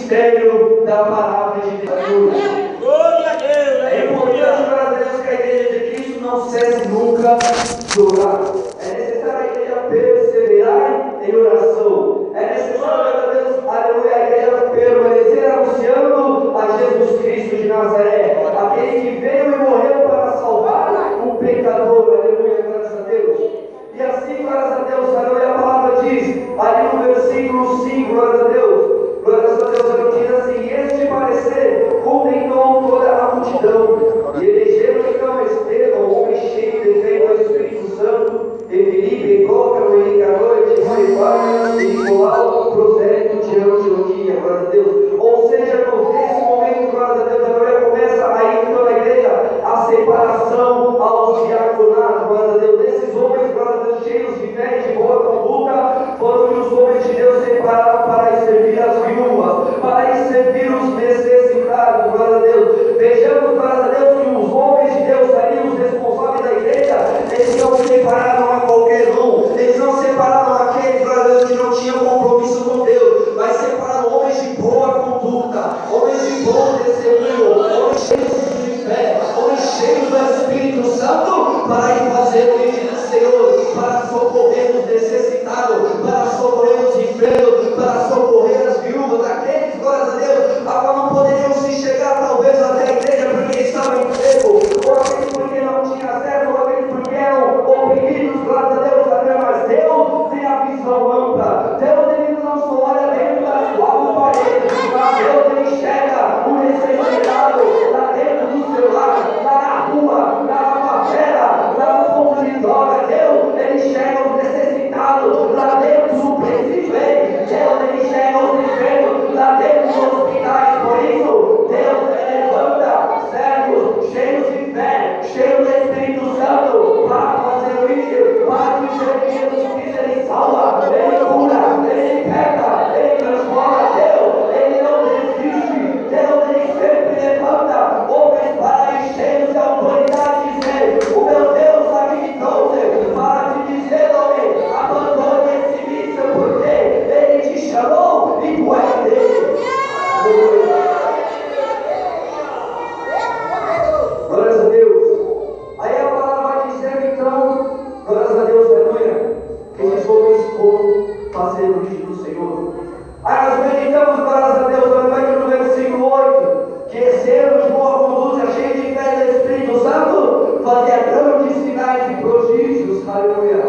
ministério da palavra de Deus. Glória a Deus. É importante para Deus que a igreja de Cristo não cesse nunca de orar. É necessário a igreja perseverar em oração. É necessário, meu Deus, aleluia, a igreja permanecer anunciando a Jesus Cristo de Nazaré, aquele que veio e morreu para salvar o pecador. Aleluia, graças a Deus. E assim, graças a Deus, aleluia, a palavra diz, ali no versículo 5, glórias a Deus, ela diz assim: este parecer condenou toda a multidão, e elegeram então Estevão, homem cheio de fé do Espírito Santo, e Filipe, e Prócaro, e Nicanor, e Timão, e Parmenas, e Nicolau, prosélito de Antioquia, glórias a Deus. Ou seja, nesse momento, glórias a Deus, aleluia, começa aí então na igreja a separação aos diaconatos, glórias a Deus. Esses homens, glórias a Deus, cheios de fé e de boa conduta, foram os homens de Deus separados para servir as viúvas, para servir os necessitados, glória a Deus. Vejamos, glória a Deus, que os homens de Deus ali, os responsáveis da igreja, eles não separaram a qualquer um, eles não separaram aqueles, glória a Deus, que não tinham compromisso com Deus, mas separaram homens de boa conduta, homens de bom testemunho, homens cheios de fé, homens cheios do Espírito Santo, para ir fazer o íntimo do Senhor, para socorrer os necessitados, para socorrer os enfermos, para socorrer as viúvas, aqueles, glórias a Deus, a qual não poderiam se chegar talvez até a igreja porque estavam enfermos, ou aqueles porque não tinham acesso, ou aqueles porque eram oprimidos, glórias a Deus, mas Deus tem a visão ampla. Deus ele não só olha dentro das quatro paredes, mas Deus ele enxerga o necessitado lá dentro do seu lar, lá na rua, na favela, lá no ponto de droga. Deus ele enxerga os necessitados lá dentro do presídio. Deus ele enxerga os enfermos lá dentro dos hospitais. Por isso, Deus levanta servos cheios de fé, cheios do Espírito Santo, para fazer o íntimo, para que o seu Jesus Cristo ele salva, ele cura, ele liberta, ele transforma. Deus ele não desiste. Deus ele sempre levanta homens para cheios de autoridade, dizer: o meu Deus habilitou-te para te dizer, homem, abandone esse vício, porque ele te chamou e tu és dele. Glórias a Deus. Aí a palavra vai dizer então, glórias a Deus, aleluia, que esses homens foram fazer o vídeo do Senhor. Aí nós meditamos, glórias a Deus, aleluia, no versículo 8, que sendo de boa conduta, cheio de fé do Espírito Santo, fazia grandes sinais e prodígios, aleluia.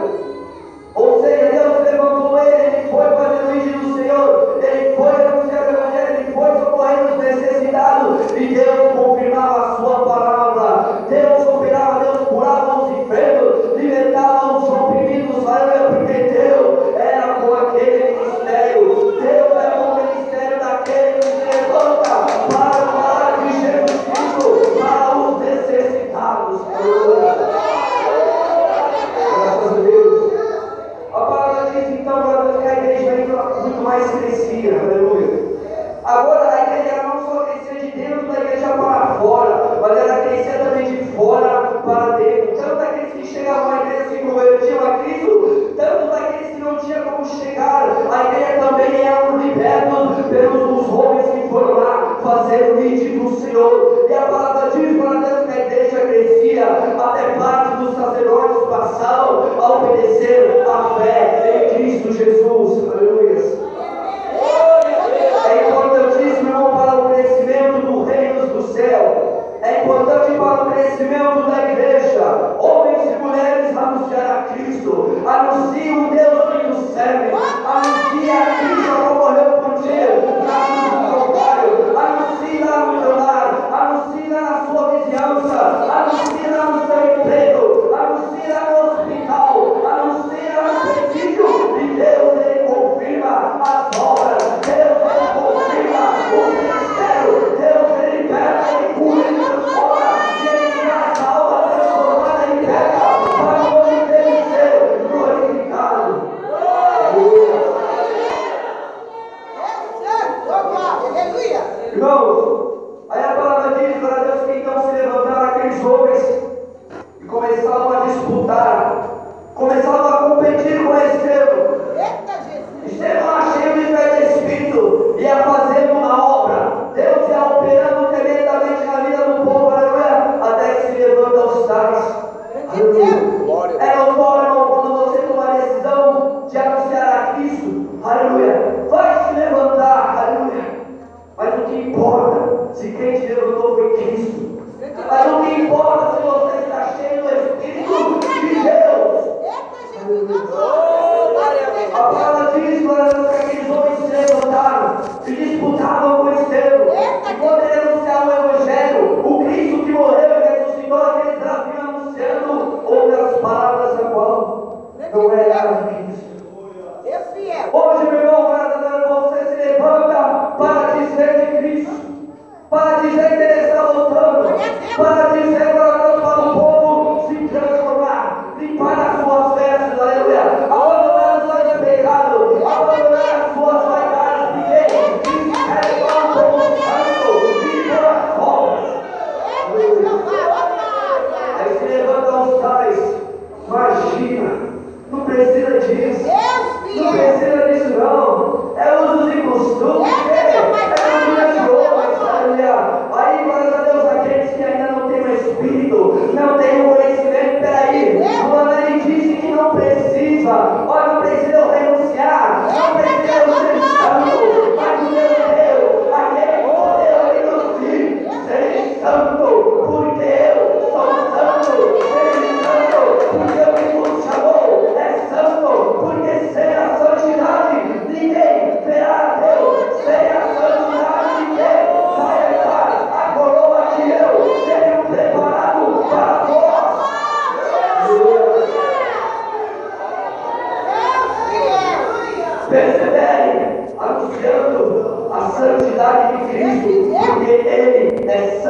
Ou seja, Deus levantou ele foi fazer o vídeo do Senhor, ele foi anunciar o Evangelho, ele foi socorrer os necessitados, e Deus confirmava a sua palavra. Deus operava, Deus curava os enfermos, libertava os oprimidos, aleluia, porque Deus era com aquele ministério. Deus é com o ministério daquele que se levanta para falar de Jesus Cristo para os necessitados. Graças a Deus. A palavra diz então, que a igreja muito mais crescia, aleluia. Agora a igreja não só crescia de dentro da igreja para fora, mas ela crescia também de fora para dentro. Tanto daqueles que chegavam à igreja se convertiam a Cristo, tanto daqueles que não tinham como chegar, a igreja também eram libertos pelos homens que foram lá fazer o íntimo do Senhor. E a palavra diz para Deus que a igreja crescia, até parte dos sacerdotes passavam a obedecer a fé em Cristo Jesus. Aleluia. É importantíssimo, irmão, para o crescimento do reino do céu. É importante para o crescimento da igreja. Homens e mulheres anunciar a Cristo. Anuncie o Deus que nos serve. Anuncie a Cristo que morreu por ti na cruz do Calvário. Anuncie lá no teu lar. Anuncie lá na sua vizinhança. Anuncie lá no seu emprego. Anuncie lá no hospital. Anuncie lá no presídio. E Deus ele confirma as obras. Deus ele confirma o ministério. Deus ele liberta, ele cura, ele transforma. E ele traz a alma transformada em liberta para o nome dele ser glorificado. Irmãos, aí a palavra diz para Deus que então se levantaram aqueles homens e começavam a disputar, começavam a competir com Estevão. Estevão, cheio de fé de Espírito, ia fazendo uma obra.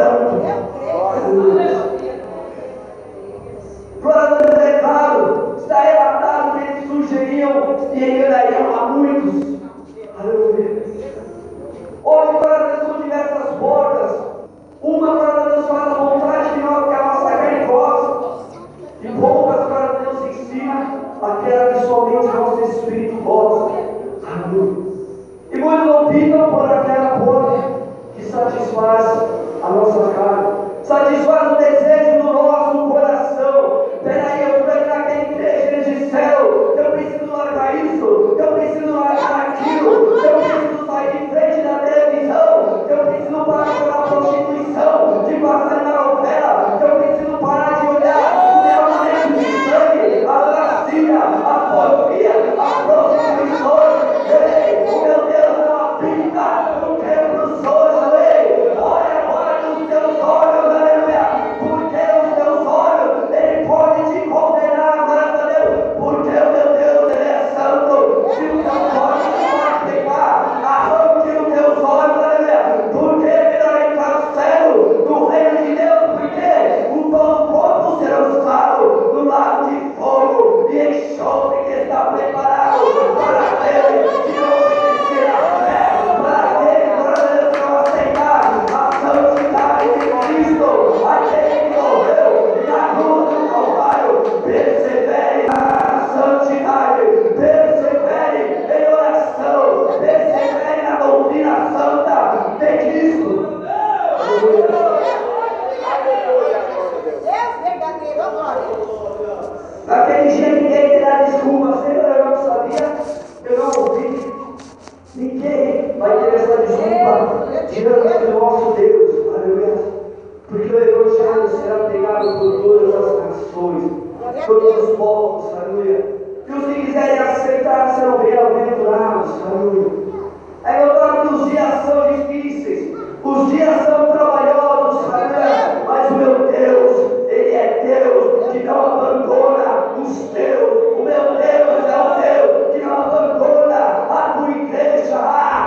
santo. Glória a Deus, é claro, está relatado que eles surgiriam e enganariam a muitos. Aleluia. Hoje, glória a Deus, são diversas portas. Uma, glória a Deus, faz a vontade que a nossa carne gosta. E poucas, glória a Deus, ensina aquela que somente o nosso espírito gosta. Aleluia. E muitos optam por aquela porta que satisfaz a nossa carne, satisfaz o desejo do nosso coração. Peraí, eu fui naquela igreja, eles disseram que eu preciso largar isso, que eu preciso largar aquilo, que eu preciso sair de frente da televisão, que eu preciso parar pela prostituição, de passar na novela, que eu preciso parar de olhar o derramamento de sangue, a lascívia, a porfia, a prostituição. Ei, o meu Deus é uma pinta, um templo sojo, ei, olha agora nos teus olhos, aleluia, porque os teus olhos, ele pode te condenar, graças a Deus, porque o meu Deus, ele é santo. Se os teus olhos te faz pecar, arranque os teus olhos, aleluia, porque é melhor entrar cego no reino de Deus, porque o bom corpo será usado no lago de fogo e enxofre que está preparado para aquele que não obedecer a fé, para aquele que não aceitar a santidade de Cristo, aquele que morreu na cruz do Calvário. Persevere na santidade, persevere em oração, persevere na doutrina santa de Cristo. Naquele dia ninguém terá desculpa. Senhor, eu não sabia, eu não ouvi. Ninguém vai ter essa desculpa diante do nosso Deus. Aleluia. Porque o Evangelho será pregado por todas as nações, todos os povos. Aleluia. E os que quiserem aceitar serão bem-aventurados. Aleluia. É notório que os dias são difíceis, os dias são trabalhosos. Aleluia. Mas o meu Deus, Ele é Deus que não abandona os teus. O meu Deus é o Deus que não abandona a tua igreja.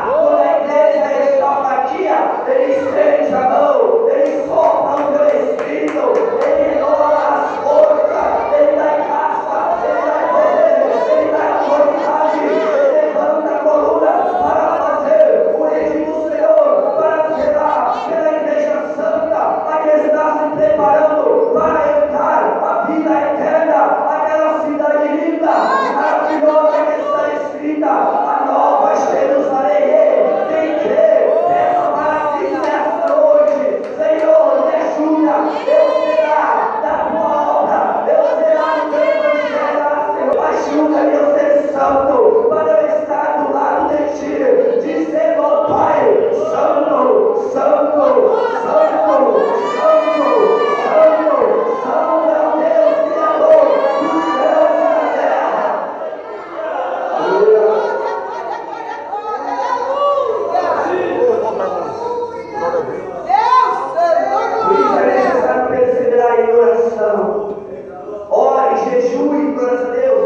Quando a igreja está fraquinha, Ele estende a mão, Ele sopra o teu espírito, Ele renova as forças, Ele dá graça, Ele dá poder, Ele dá autoridade, Ele levanta a coluna para fazer o regime do Senhor, para zelar pela igreja santa, a que está se preparando para entrar a vida eterna, aquela cidade linda, maravilhosa que está escrita, a nova Jerusalém. Quem crê, peça para Cristo nesta noite: Senhor, me ajuda, eu será da tua obra, eu será do teu evangelho, Senhor. Ajuda-me a ser santo, para eu estar do lado de ti, dizendo ao Pai: Santo, Santo, Santo, Santo, Santo, Santo é o Deus Criador dos céus e da terra. Aleluia. Por isso é necessário perseverar em oração. Ore, jejue, graças a Deus.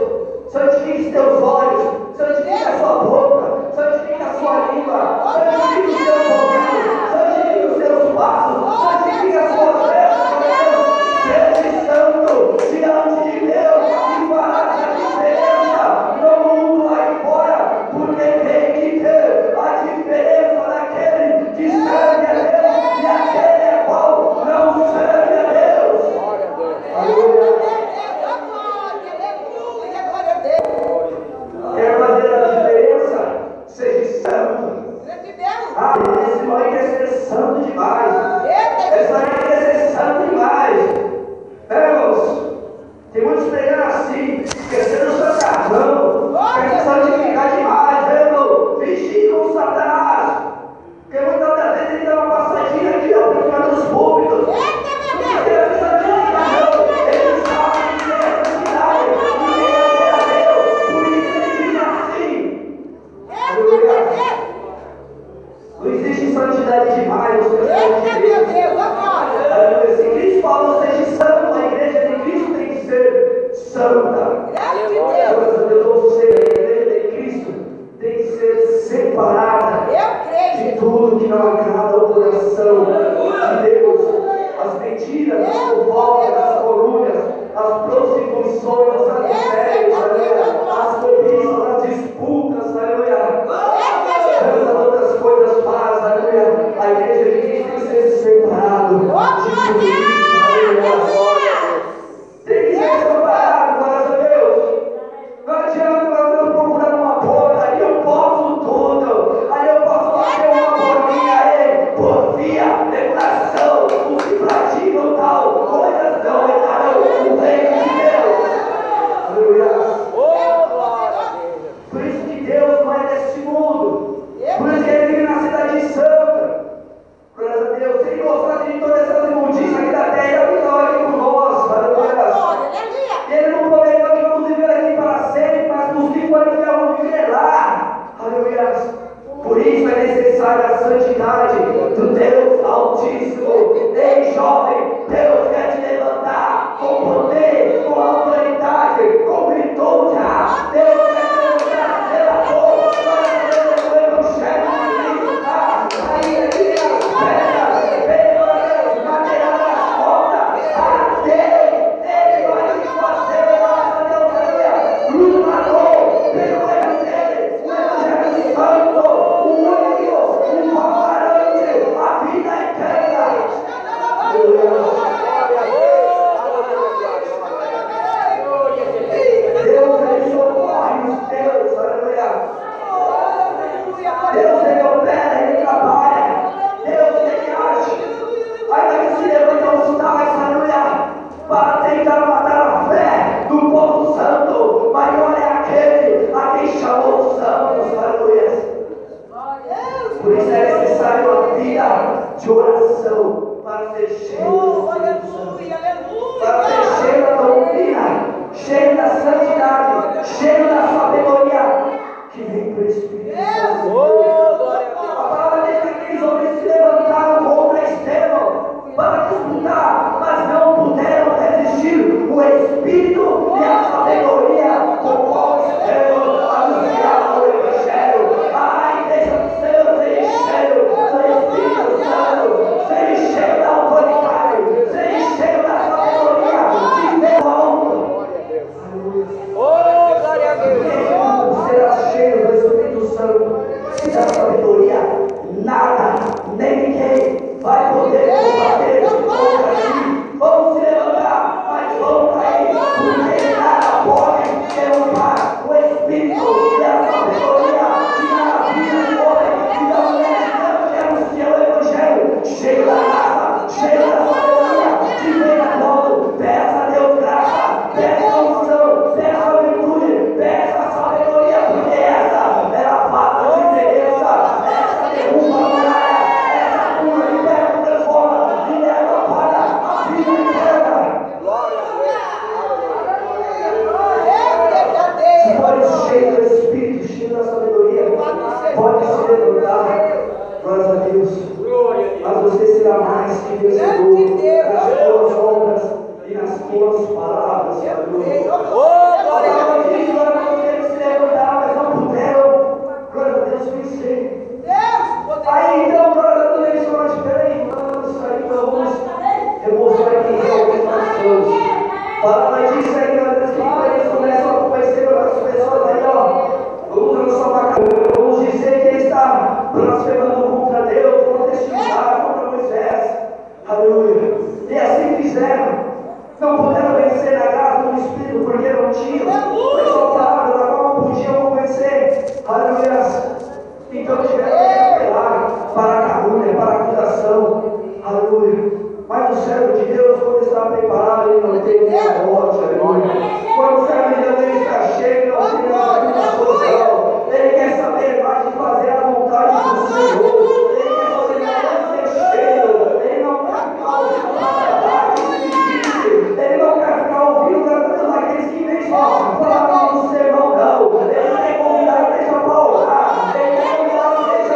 Santifique teus olhos, santifique a sua boca, santifique a sua língua, santifique os seus ouvidos, santifique os seus passos, santifique as suas vestes. Seja santo diante de Deus e fará a diferença no mundo aí fora, porque tem que ter a diferença daquele que serve a Deus e aquele é qual não serve a Deus. Aleluia. Quer fazer a diferença? Seja santo. Esse mãe quer ser santo demais. Essa mãe quer ser santo demais. Irmãos, tem muitos pregando assim, esquecendo o santarrão, quer se santificar demais, irmão. Vigie com Satanás. Porque muitas das vezes ele dá uma passadinha aqui, ó, por cima dos púlpitos. Não quer se santificar, não. Ele sabe que é santidade, ninguém vai ter a Deus. Por isso ele diz assim. Aleluia. Não existe santidade demais no seu Deus. Aleluia. Se Cristo falou, seja santo, a igreja de Cristo tem que ser santa. Graças a Deus, ou seja, a igreja de Cristo tem que ser separada de tudo que não agrada ao coração de Deus, as mentiras, as fofocas, as calúnias, as prostituições, os adultérios, as cobiças, as disputas, aleluia, tantas outras coisas más, aleluia. A igreja de Cristo tem que ser separado de tudo isso, aleluia. Tem que ser separado, graças a Deus. Não adianta eu procurar uma porta, ali eu posso tudo, ali eu posso fazer uma bolinha, porfia, regulação, os que praticam tal, coisas não entrarão no reino de Deus. Aleluia. Por isso que Deus não é deste mundo, por isso que Ele vive na cidade santa. Graças a Deus, se Ele gostasse de todas essas imundícias aqui da terra, Ele estava aqui com nós, aleluia. Ele não prometeu que vamos viver aqui para sempre, mas os que forem que vamos viver lá, aleluia. Por isso é necessária a santidade do Deus Altíssimo. Ei, jovem, Deus quer te levantar com poder, com autoridade, com virtude. Deus quer te levantar, zelador, para Deus o Evangelho de Cristo. Ainda que tenha as pedras, pedras, material nas portas, Ele vai te fazer, graças a Deus, aleluia. Luz marcou pelo Evangelho, o Evangelho Santo, o único, o comparante, a vida eterna. Deus, Ele socorre os teus, aleluia. Deus, Ele opera, Ele trabalha. Deus, Ele age. Ainda que se levantam os tais, aleluia, para tentar matar a fé do povo santo. Maior é aquele a quem chamou os santos, aleluia. Por isso é necessário uma vida de oração para ser cheio do Espírito Santo, para ser cheio da doutrina, cheio da santidade, cheio da sabedoria que vem pelo Espírito Santo. A palavra diz que aqueles homens se levantaram contra Estevão para disputar, mas não puderam resistir o Espírito e a sabedoria com o qual Estevão anunciava o Evangelho. A igreja precisa ser cheio do Espírito Santo, ser cheio da autoridade, ser cheio da sabedoria de Deus alto. Glória a Deus. Será cheio do Espírito Santo e da sabedoria. Nada, nem ninguém vai poder combater contra ti. Vão se levantar, mas vão cair, porque nada pode derrubar o Espírito e a sabedoria que há na vida do homem e da mulher de Deus que anuncia o Evangelho, cheio da graça, cheio da sabedoria, que vem a todo. Peça a Deus graça, peça a unção, peça a virtude, peça a sabedoria, porque essa é a faça de diferença, essa derruba a muralha, essa cura, liberta, transforma, e leva para a vida eterna. Se fores cheio do Espírito, cheio da sabedoria, pode se levantar, glória a Deus. Mas você será mais que vencedor nas tuas obras e nas tuas palavras, aleluia. Glória a Deus, eles se levantaram, mas não puderam, glória a Deus, vencer. Aí então, glória a Deus, eles falaram: peraí, vamos sair, vamos demonstrar quem realmente nós somos. Palavra disso aí, glória a Deus, que quando eles começam a conhecer as pessoas aí, ó, vamos lançar uma cara, vamos dizer que ele está blasfemando contra Deus, vamos testificar contra Moisés, aleluia. E assim fizeram. Não puderam vencer na graça do Espírito porque não tinham, foi só palavra da qual não podiam convencer, aleluia. Então tiveram que apelar para a calúnia, para a acusação, aleluia. Mas o servo de Deus, quando está preparado, ele não tem nenhuma morte, aleluia. Quando o servo de Deus ele está cheio, ele não tem nenhuma solução. Ele quer saber mais de fazer a vontade do Senhor. Ele quer saber mais de ser cheio. Ele não quer ficar ouvindo nada que se diz. Ele não quer ficar ouvindo todos aqueles que vêm só falar do sermão, não. Ele quer convidar a igreja para orar. Ele quer convidar a igreja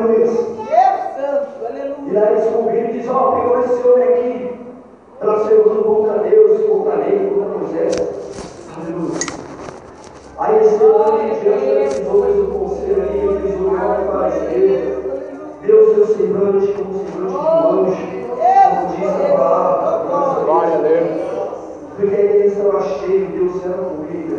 aleluia. Santo, aleluia. E lá eles descobriram e diz, ó, pegou esse homem aqui, blasfemando contra Deus, contra a lei, contra Moisés. Aleluia. Aí eles estão diante daqueles homens do conselho ali, eles olham para Deus seu semblante como semblante de um anjo, como diz a palavra. Glória a Deus. Porque eles estavam cheios, Deus era comigo.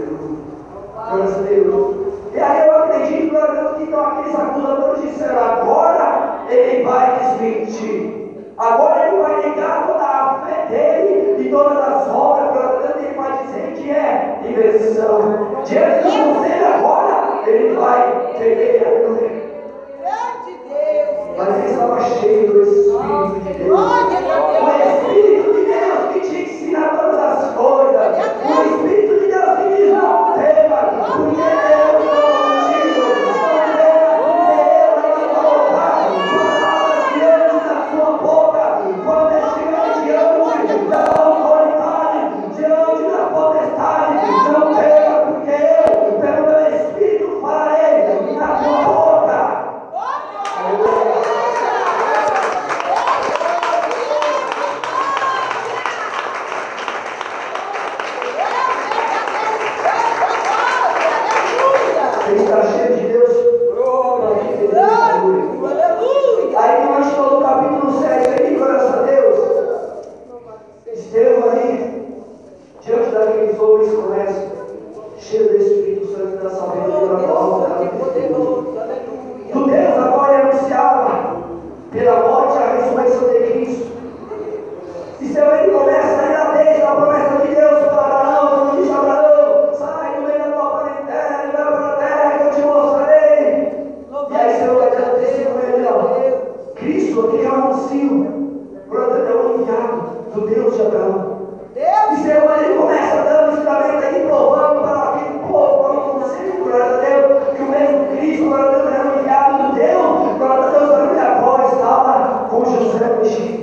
Graças a Deus. E aí eu acredito, glória a Deus, que então aqueles acusadores disseram, agora ele vai desmentir. Agora ele vai negar toda a fé dele e todas as obras, glória a Deus, ele vai dizer que é inversão. Diante do conselho agora, ele vai querer a glória. Mas ele estava cheio do Espírito de Deus. O Espírito de Deus que te ensina todas as coisas. O Espírito de Deus que diz não tema, porque Deus está contigo. Não tema, porque eu vou colocar palavras diante da sua boca. Quando estiver diante da autoridade, diante da potestade, não tema, porque eu, pelo meu Espírito, falarei na tua boca. Ele está cheio de Deus. Aí nós estamos no capítulo 7 aí, graças a Deus. Estevão ali, diante daqueles homens, começa cheio do Espírito Santo da sabedoria da palavra. Do Deus agora anunciava pela morte a ressurreição de Cristo. Estevão ele começa a ir desde a promessa de Deus para Abraão, quando disse a Abraão, sai do meio da tua parentela e vai para a terra que eu te mostrarei. E aí Senhor vai dizer com ele, ó, Cristo aqui é o anuncio, é o enviado do Deus de Abraão. E Senhor ele começa dando ensinamento aí, provando para aquele povo, para o conselho, glória a Deus, que o mesmo Cristo, glória a Deus, era o enviado do Deus, glória a Deus, a minha avó estava com José no Egito.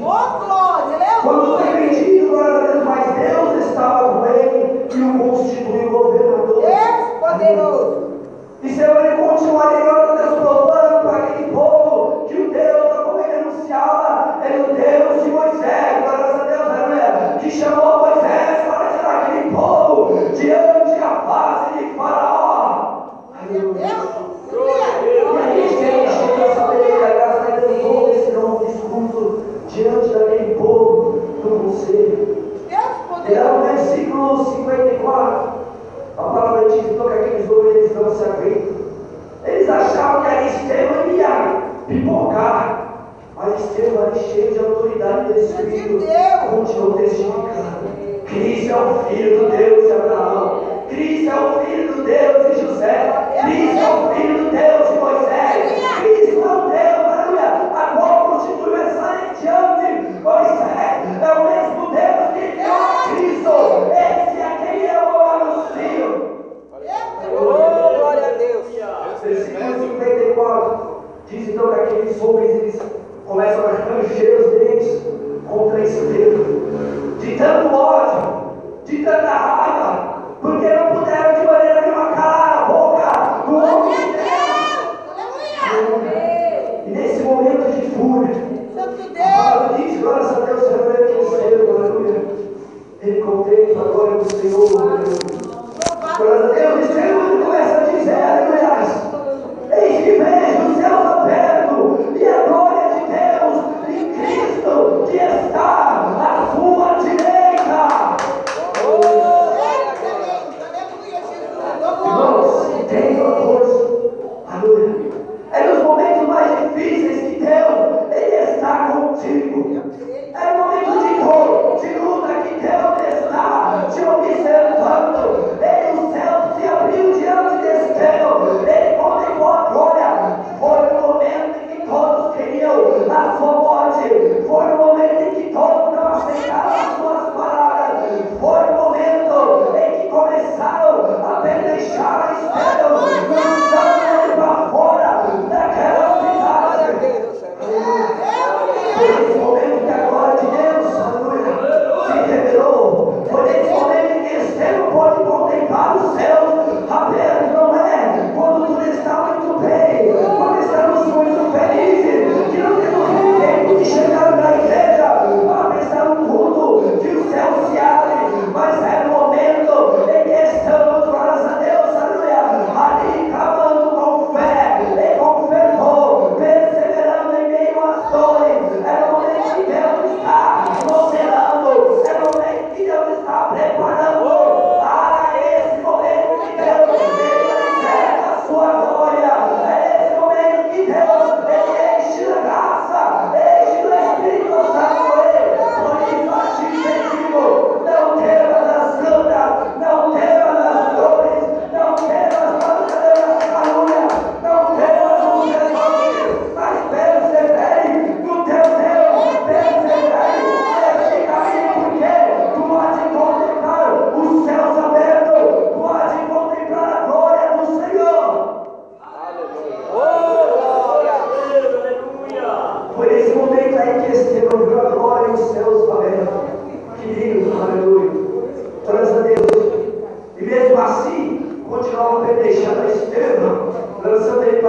Quando foi vendido, glória a Deus, mas Deus estava com ele e o constituiu governador. Poderoso. E Senhor, ele continuaria, glória a Deus, provando para aquele povo que o Deus, como ele anunciava, era o Deus de Moisés, glória a Deus, aleluia, que chamou Moisés para tirar aquele povo diante da face de Faraó. Aleluia. E aí, gente, eu saberia a graça de Deus, todo esse longo discurso diante daquele povo do conselho. E lá no versículo 54, a palavra diz então que aqueles homens eles não se aguentam. Eles achavam que ali Estevão ia pipocar, mas Estevão ali cheio de autoridade do Espírito continuou testificando. Cristo é o Filho do Deus de Abraão, Cristo é o Filho do Deus de José, Cristo é o Filho do Deus de Moisés, Cristo é o Deus, aleluia, a qual constituiu essa diante Moisés, é o mesmo Deus que criou Cristo, esse é quem eu anuncio. Glória a Deus. Versículo 54 diz então que aqueles homens eles começam a ranger os dentes contra Estevão, de tanto ódio, de tanta raiva, porque não puderam de maneira nenhuma calar a boca do homem de Deus. E nesse momento de fúria, a palavra diz, glórias a Deus, aleluia, ele contempla a glória do Senhor, aleluia. Glórias a Deus, e Senhor começa a dizer, aleluia, eis que vejo os céus abertos e a glória de Deus em Cristo que está à sua direita.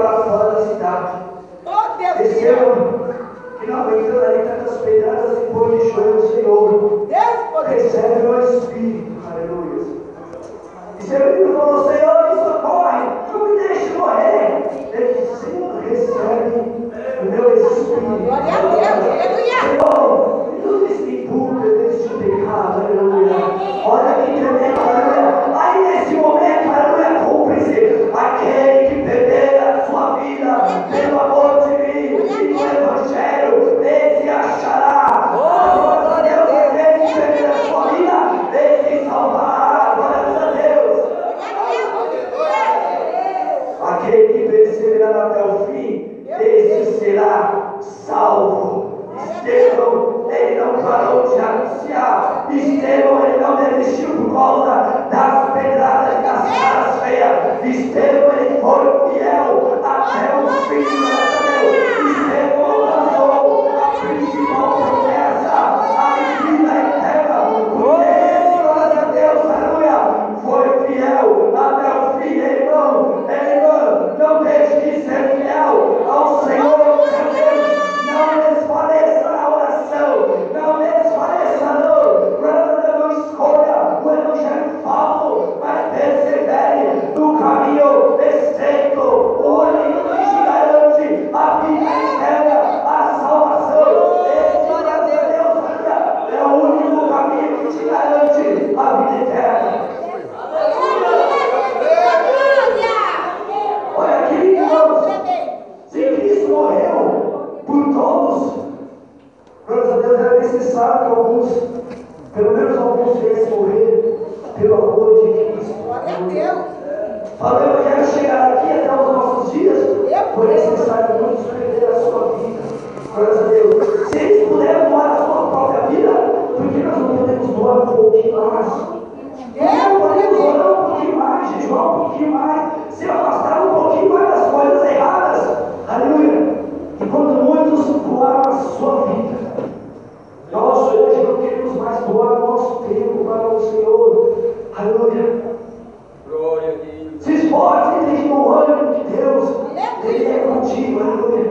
para fora da cidade. Oh, Deus. Desceu, e não aguentando ali tantas pedradas e pôr de joelho, Senhor. Deus, Recebe o Espírito, aleluia. E seu menino falou: Senhor, me socorre, não me deixe morrer. Ele disse: Senhor, recebe o meu Espírito. glória a Deus, aleluia. Senhor, não me sepulta desse pecado, aleluia. Olha que tremendo, aleluia. Aí nesse momento, aleluia, cúmplice, aquele que perder a sua vida pelo amor de mim e do Evangelho, esse achará. Glória a Deus, aquele que perder a sua vida, esse salvará. Glória a Deus. Aquele que perseverar até o fim, esse será salvo. Estevão, ele não parou de anunciar. Estevão, ele não desistiu por causa das pedradas e das caras feias. Estevão, ele foi fiel até o fim. Estevão alcançou a principal promessa, a vida eterna. Glória a Deus, aleluia. Foi fiel até o fim, irmão. Irmão, não deixe de ser fiel ao Senhor, meu Deus. Não desfaleça na oração, não desfaleça não escolha o evangelho falso, mas persevere no caminho estreito, o único que te garante a vida eterna, a salvação. Glória a Deus, é o único caminho que te garante a vida eterna. Olha aqui, irmãos, se Cristo morreu por todos, graças a Deus, era necessário que alguns, pelo menos alguns, viessem morrer pelo amor de Cristo. Glória a Deus. Para o Evangelho chegar aqui até os nossos dias, foi necessário muitos perder a sua vida. Graças a Deus. Se eles puderem doar a sua própria vida, por que nós não podemos doar um pouquinho mais? Não podemos orar um pouquinho mais, jejuar um pouquinho mais, se afastar um pouquinho mais das coisas erradas. Aleluia. E quando muitos doaram a sua vida, nós hoje não queremos mais doar o nosso tempo para o Senhor. Aleluia. Glória a Deus. Se esforce e tenha o ânimo de Deus. Ele é contigo. Aleluia.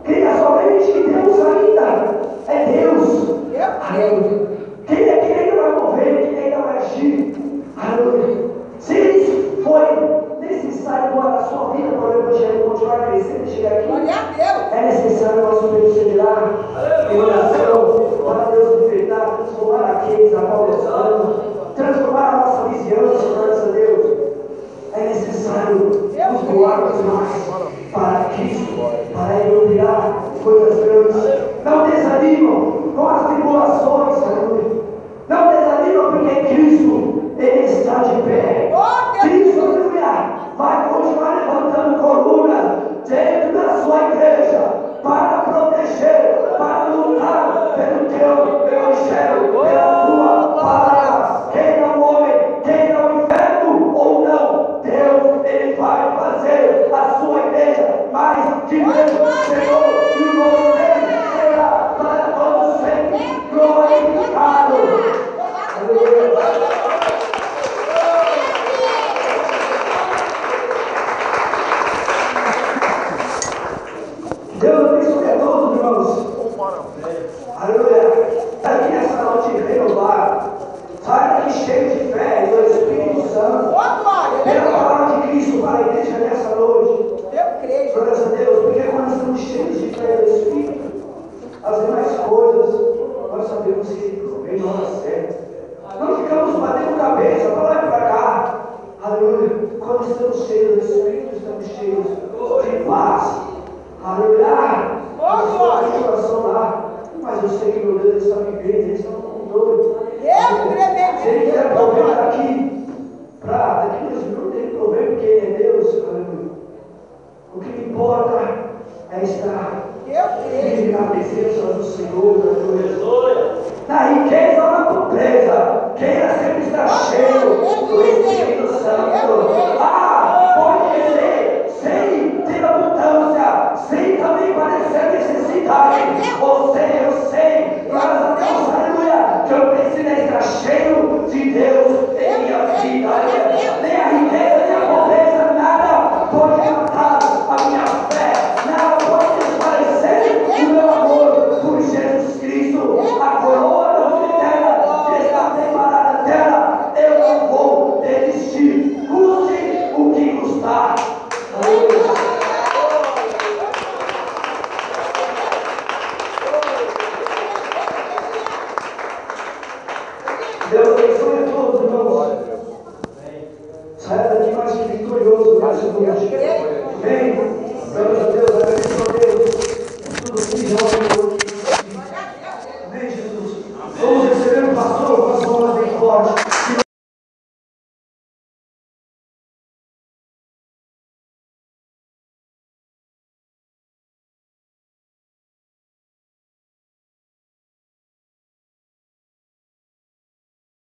Creia somente que Deus ainda é Deus. Aleluia. Quem é que ainda vai mover, quem ainda vai agir. Aleluia. Se foi necessário doar a sua vida para o Evangelho continuar crescendo e chegar aqui, Glória a Deus. é necessário nós perseverar em oração para Deus libertar, transformar aqueles a qual nós amamos, transformar a nossa vizinhança, graças a Deus. É necessário nos doarmos mais para Cristo, para Ele virar coisas grandes. Não desanimam com as tribulações, aleluia. Não desanimam porque Cristo, Ele está de pé. Cristo, aleluia, vai continuar levantando colunas dentro da sua igreja para proteger, para lutar pelo teu evangelho, pela tua palavra. Queira o homem, queira o inferno ou não, Deus, Ele vai fazer a sua igreja mais de mesmo, Senhor, e você será para todos sempre glorificado. Aleluia. Deus abençoe a todos, irmãos. Aleluia. Sai daqui nessa noite renovada. Sai daqui cheio de fé do Espírito Santo. Pela palavra de Cristo para a igreja nessa noite. Eu creio. Graças a Deus, porque quando estamos cheios de fé do Espírito, as demais coisas nós sabemos que vem na hora certa. Não ficamos batendo cabeça para lá e para cá. Aleluia. Quando estamos cheios do Espírito, estamos cheios de paz. Aleluia! Nossa coração lá, mas eu sei que meu Deus está me vendo, Ele está no controle. Se Ele quiser prover daqui, daqui 2 minutos, Ele prover porque Ele é Deus. Aleluia! O que importa é estar firme na presença do Senhor. Aleluia!